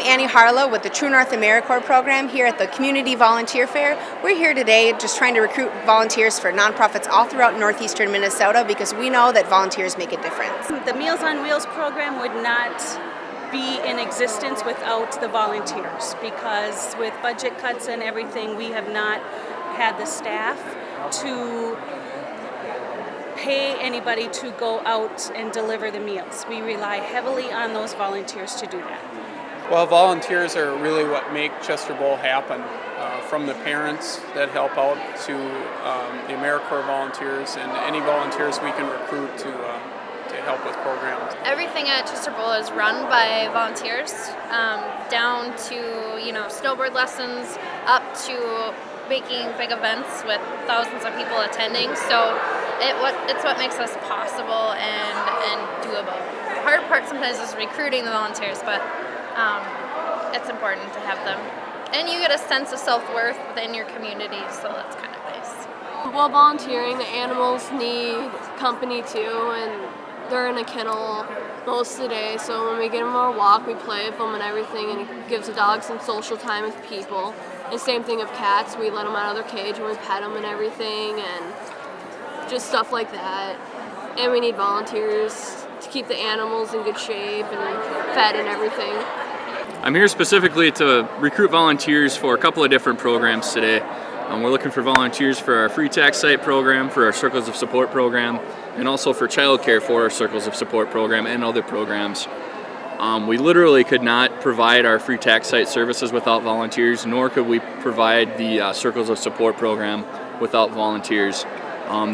Annie Harlow with the True North AmeriCorps program here at the Community Volunteer Fair. We're here today just trying to recruit volunteers for nonprofits all throughout northeastern Minnesota because we know that volunteers make a difference. The Meals on Wheels program would not be in existence without the volunteers, because with budget cuts and everything, we have not had the staff to pay anybody to go out and deliver the meals. We rely heavily on those volunteers to do that. Well, volunteers are really what make Chester Bowl happen. From the parents that help out to the AmeriCorps volunteers and any volunteers we can recruit to help with programs. Everything at Chester Bowl is run by volunteers, down to snowboard lessons, up to making big events with thousands of people attending. So it's what makes us possible and doable. The hard part sometimes is recruiting the volunteers, but it's important to have them. And you get a sense of self-worth within your community, so that's kind of nice. While volunteering, the animals need company too, and they're in a kennel most of the day, so when we get them on a walk, we play with them and everything, and it gives the dog some social time with people. And same thing with cats, we let them out of their cage and we pet them and everything, and just stuff like that. And we need volunteers to keep the animals in good shape and fed and everything. I'm here specifically to recruit volunteers for a couple of different programs today. We're looking for volunteers for our free tax site program, for our Circles of Support program, and also for childcare for our Circles of Support program and other programs. We literally could not provide our free tax site services without volunteers, nor could we provide the Circles of Support program without volunteers.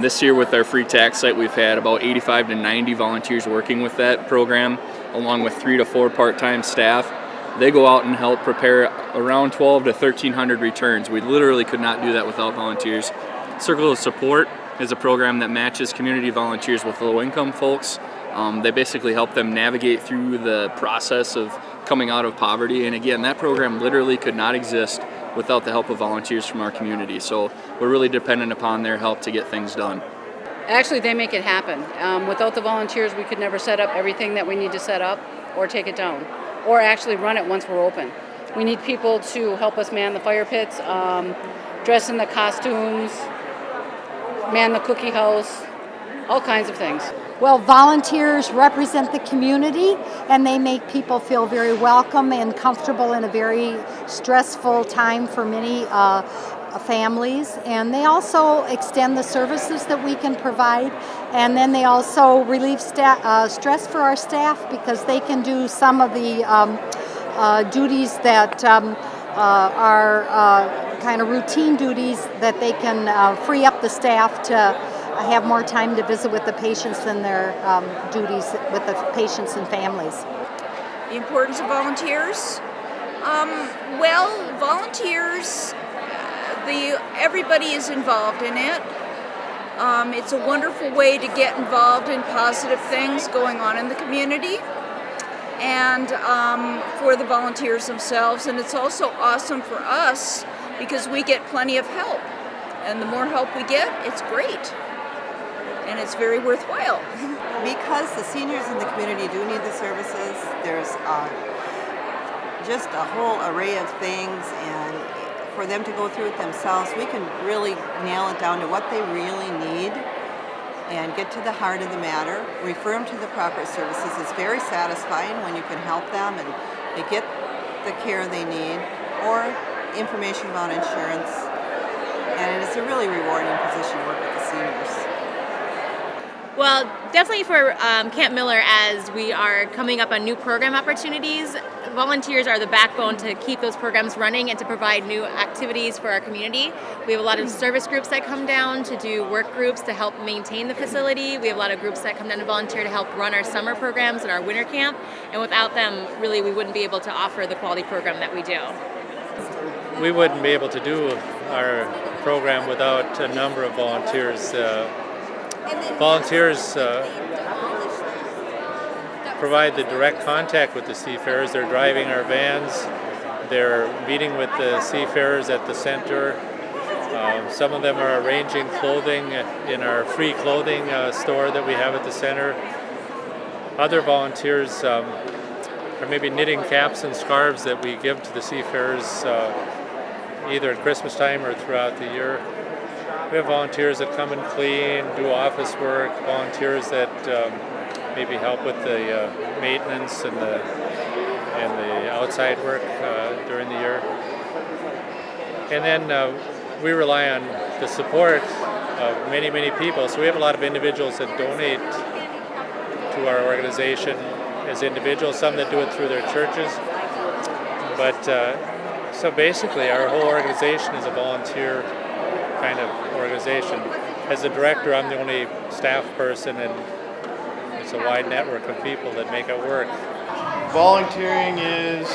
This year with our free tax site, we've had about 85 to 90 volunteers working with that program, along with 3 to 4 part-time staff. They go out and help prepare around 12 to 1,300 returns. We literally could not do that without volunteers. Circle of Support is a program that matches community volunteers with low-income folks. They basically help them navigate through the process of coming out of poverty. And again, that program literally could not exist without the help of volunteers from our community. So we're really dependent upon their help to get things done. Actually, they make it happen. Without the volunteers, we could never set up everything that we need to set up or take it down, or actually run it once we're open. We need people to help us man the fire pits, dress in the costumes, man the cookie house, all kinds of things. Well, volunteers represent the community, and they make people feel very welcome and comfortable in a very stressful time for many families. And they also extend the services that we can provide, and then they also relieve stress for our staff because they can do some of the duties that are kind of routine duties that they can free up the staff to have more time to visit with the patients than their duties with the patients and families. The importance of volunteers? Volunteers, everybody is involved in it. It's a wonderful way to get involved in positive things going on in the community and for the volunteers themselves. And it's also awesome for us because we get plenty of help. And the more help we get, it's great. And it's very worthwhile. Because the seniors in the community do need the services, there's just a whole array of things, and for them to go through it themselves, we can really nail it down to what they really need and get to the heart of the matter, refer them to the proper services. It's very satisfying when you can help them and they get the care they need or information about insurance, and it's a really rewarding position to work with the seniors. Well, definitely for Camp Miller, as we are coming up on new program opportunities, volunteers are the backbone to keep those programs running and to provide new activities for our community. We have a lot of service groups that come down to do work groups to help maintain the facility. We have a lot of groups that come down to volunteer to help run our summer programs and our winter camp. And without them, really, we wouldn't be able to offer the quality program that we do. We wouldn't be able to do our program without a number of volunteers. Volunteers provide the direct contact with the seafarers. They're driving our vans. They're meeting with the seafarers at the center. Some of them are arranging clothing in our free clothing store that we have at the center. Other volunteers or maybe knitting caps and scarves that we give to the seafarers either at Christmas time or throughout the year. We have volunteers that come and clean, do office work, volunteers that maybe help with the maintenance and the outside work during the year. And then we rely on the support of many, many people. So we have a lot of individuals that donate to our organization as individuals, some that do it through their churches. But so basically our whole organization is a volunteer kind of organization. As the director, I'm the only staff person, and it's a wide network of people that make it work. Volunteering is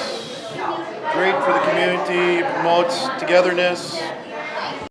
great for the community, promotes togetherness,